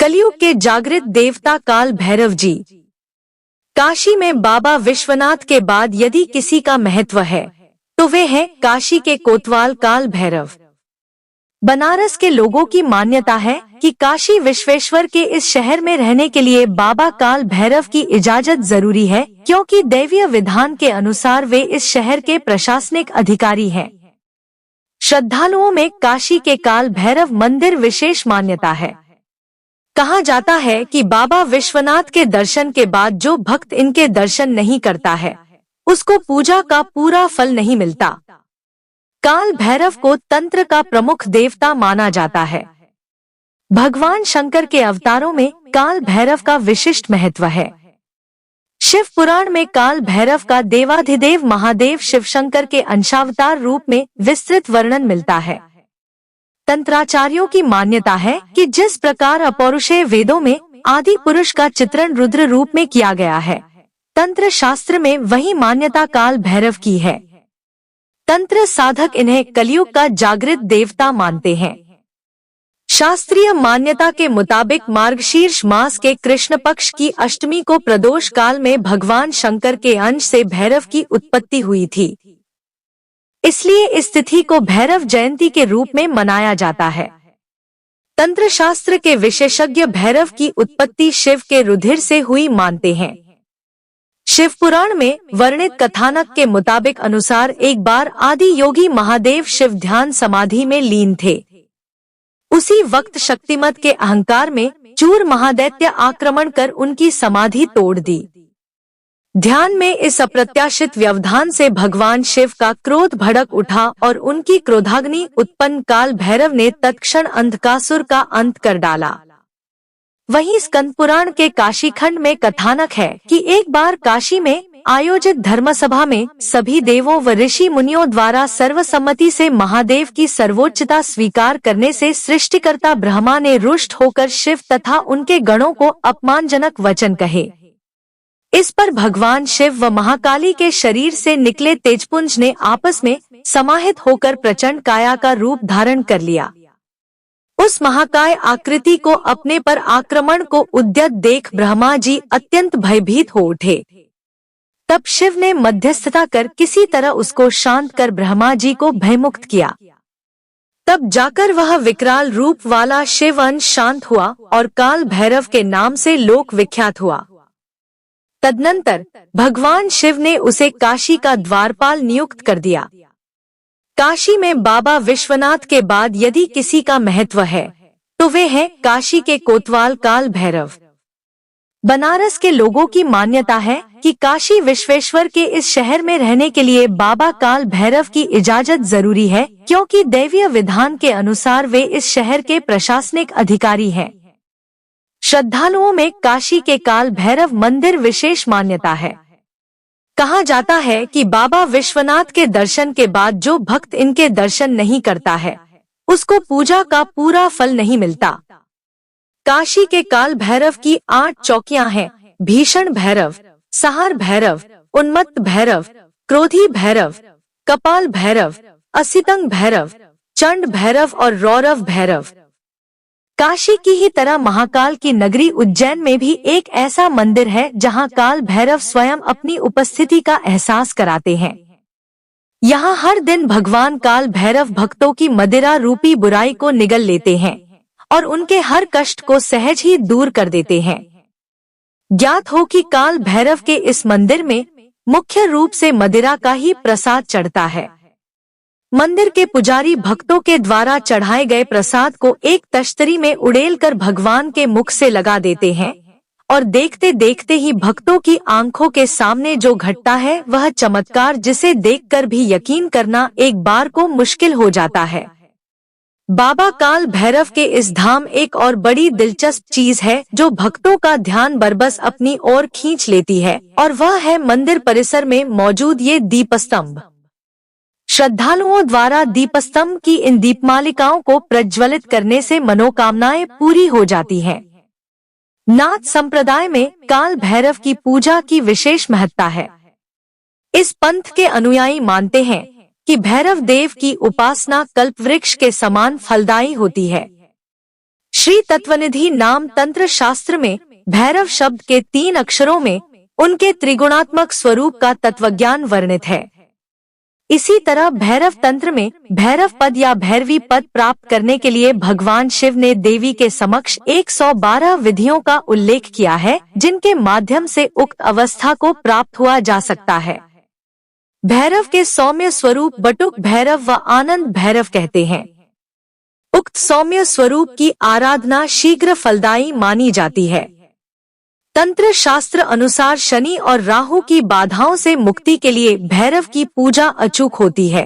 कलयुग के जागृत देवता काल भैरव जी। काशी में बाबा विश्वनाथ के बाद यदि किसी का महत्व है तो वे हैं काशी के कोतवाल काल भैरव। बनारस के लोगों की मान्यता है कि काशी विश्वेश्वर के इस शहर में रहने के लिए बाबा काल भैरव की इजाजत जरूरी है, क्योंकि दैवीय विधान के अनुसार वे इस शहर के प्रशासनिक अधिकारी हैं। श्रद्धालुओं में काशी के काल भैरव मंदिर विशेष मान्यता है। कहा जाता है कि बाबा विश्वनाथ के दर्शन के बाद जो भक्त इनके दर्शन नहीं करता है उसको पूजा का पूरा फल नहीं मिलता। काल भैरव को तंत्र का प्रमुख देवता माना जाता है। भगवान शंकर के अवतारों में काल भैरव का विशिष्ट महत्व है। शिव पुराण में काल भैरव का देवाधिदेव महादेव शिव शंकर के अंशावतार रूप में विस्तृत वर्णन मिलता है। तंत्राचार्यों की मान्यता है कि जिस प्रकार अपौरुषेय वेदों में आदि पुरुष का चित्रण रुद्र रूप में किया गया है, तंत्र शास्त्र में वही मान्यता काल भैरव की है। तंत्र साधक इन्हें कलयुग का जागृत देवता मानते हैं। शास्त्रीय मान्यता के मुताबिक मार्गशीर्ष मास के कृष्ण पक्ष की अष्टमी को प्रदोष काल में भगवान शंकर के अंश से भैरव की उत्पत्ति हुई थी, इसलिए इस तिथि को भैरव जयंती के रूप में मनाया जाता है। तंत्र शास्त्र के विशेषज्ञ भैरव की उत्पत्ति शिव के रुधिर से हुई मानते हैं। शिव पुराण में वर्णित कथानक के मुताबिक अनुसार एक बार आदि योगी महादेव शिव ध्यान समाधि में लीन थे। उसी वक्त शक्तिमत के अहंकार में चूर महादैत्य आक्रमण कर उनकी समाधि तोड़ दी। ध्यान में इस अप्रत्याशित व्यवधान से भगवान शिव का क्रोध भड़क उठा और उनकी क्रोधाग्नि उत्पन्न काल भैरव ने तत्क्षण अंधकासुर का अंत कर डाला। वहीं स्कंद पुराण के काशी खंड में कथानक है कि एक बार काशी में आयोजित धर्मसभा में सभी देवों व ऋषि मुनियों द्वारा सर्वसम्मति से महादेव की सर्वोच्चता स्वीकार करने से सृष्टिकर्ता ब्रह्मा ने रुष्ट होकर शिव तथा उनके गणों को अपमानजनक वचन कहे। इस पर भगवान शिव व महाकाली के शरीर से निकले तेजपुंज ने आपस में समाहित होकर प्रचंड काया का रूप धारण कर लिया। उस महाकाय आकृति को अपने पर आक्रमण को उद्यत देख ब्रह्मा जी अत्यंत भयभीत हो उठे। तब शिव ने मध्यस्थता कर किसी तरह उसको शांत कर ब्रह्मा जी को भयमुक्त किया। तब जाकर वह विकराल रूप वाला शिव अंश शांत हुआ और काल भैरव के नाम से लोक विख्यात हुआ। तदनंतर भगवान शिव ने उसे काशी का द्वारपाल नियुक्त कर दिया। काशी में बाबा विश्वनाथ के बाद यदि किसी का महत्व है तो वे हैं काशी के कोतवाल काल भैरव। बनारस के लोगों की मान्यता है कि काशी विश्वेश्वर के इस शहर में रहने के लिए बाबा काल भैरव की इजाजत जरूरी है, क्योंकि दैवीय विधान के अनुसार वे इस शहर के प्रशासनिक अधिकारी हैं। श्रद्धालुओं में काशी के काल भैरव मंदिर विशेष मान्यता है। कहा जाता है कि बाबा विश्वनाथ के दर्शन के बाद जो भक्त इनके दर्शन नहीं करता है उसको पूजा का पूरा फल नहीं मिलता। काशी के काल भैरव की 8 चौकियां हैं: भीषण भैरव, सहार भैरव, उन्मत्त भैरव, क्रोधी भैरव, कपाल भैरव, असितंग भैरव, चंड भैरव और रौरव भैरव। काशी की ही तरह महाकाल की नगरी उज्जैन में भी एक ऐसा मंदिर है जहां काल भैरव स्वयं अपनी उपस्थिति का एहसास कराते हैं। यहाँ हर दिन भगवान काल भैरव भक्तों की मदिरा रूपी बुराई को निगल लेते हैं और उनके हर कष्ट को सहज ही दूर कर देते हैं। ज्ञात हो कि काल भैरव के इस मंदिर में मुख्य रूप से मदिरा का ही प्रसाद चढ़ता है। मंदिर के पुजारी भक्तों के द्वारा चढ़ाए गए प्रसाद को एक तश्तरी में उड़ेल कर भगवान के मुख से लगा देते हैं और देखते देखते ही भक्तों की आंखों के सामने जो घटता है वह चमत्कार जिसे देखकर भी यकीन करना एक बार को मुश्किल हो जाता है। बाबा काल भैरव के इस धाम एक और बड़ी दिलचस्प चीज है जो भक्तों का ध्यान बरबस अपनी ओर खींच लेती है, और वह है मंदिर परिसर में मौजूद ये दीपस्तंभ। श्रद्धालुओं द्वारा दीपस्तंभ की इन दीपमालिकाओं को प्रज्वलित करने से मनोकामनाएं पूरी हो जाती हैं। नाथ संप्रदाय में काल भैरव की पूजा की विशेष महत्ता है। इस पंथ के अनुयायी मानते हैं कि भैरव देव की उपासना कल्पवृक्ष के समान फलदायी होती है। श्री तत्वनिधि नाम तंत्र शास्त्र में भैरव शब्द के 3 अक्षरों में उनके त्रिगुणात्मक स्वरूप का तत्वज्ञान वर्णित है। इसी तरह भैरव तंत्र में भैरव पद या भैरवी पद प्राप्त करने के लिए भगवान शिव ने देवी के समक्ष 112 विधियों का उल्लेख किया है, जिनके माध्यम से उक्त अवस्था को प्राप्त हुआ जा सकता है। भैरव के सौम्य स्वरूप बटुक भैरव व आनंद भैरव कहते हैं। उक्त सौम्य स्वरूप की आराधना शीघ्र फलदायी मानी जाती है। तंत्र शास्त्र अनुसार शनि और राहु की बाधाओं से मुक्ति के लिए भैरव की पूजा अचूक होती है।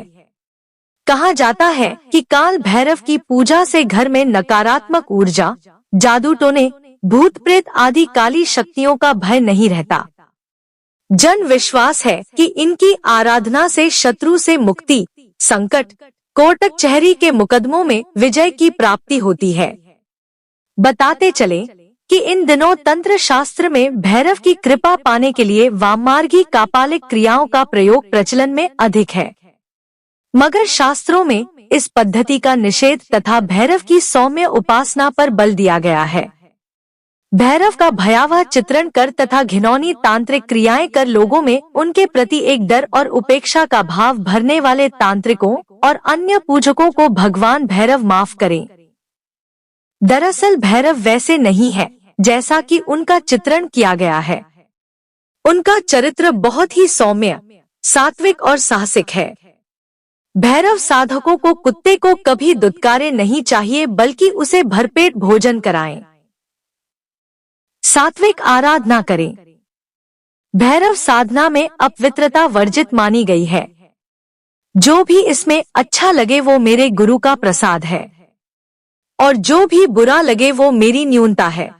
कहा जाता है कि काल भैरव की पूजा से घर में नकारात्मक ऊर्जा, जादू टोने, भूत प्रेत आदि काली शक्तियों का भय नहीं रहता। जन विश्वास है कि इनकी आराधना से शत्रु से मुक्ति, संकट, कोर्ट कचहरी के मुकदमों में विजय की प्राप्ति होती है। बताते चले कि इन दिनों तंत्र शास्त्र में भैरव की कृपा पाने के लिए वाममार्गी कापालिक क्रियाओं का प्रयोग प्रचलन में अधिक है, मगर शास्त्रों में इस पद्धति का निषेध तथा भैरव की सौम्य उपासना पर बल दिया गया है। भैरव का भयावह चित्रण कर तथा घिनौनी तांत्रिक क्रियाएं कर लोगों में उनके प्रति एक डर और उपेक्षा का भाव भरने वाले तांत्रिकों और अन्य पूजकों को भगवान भैरव माफ करें। दरअसल भैरव वैसे नहीं है जैसा कि उनका चित्रण किया गया है। उनका चरित्र बहुत ही सौम्य, सात्विक और साहसिक है। भैरव साधकों को कुत्ते को कभी दुत्कारे नहीं चाहिए, बल्कि उसे भरपेट भोजन कराएं। सात्विक आराधना करें। भैरव साधना में अपवित्रता वर्जित मानी गई है। जो भी इसमें अच्छा लगे वो मेरे गुरु का प्रसाद है, और जो भी बुरा लगे वो मेरी न्यूनता है।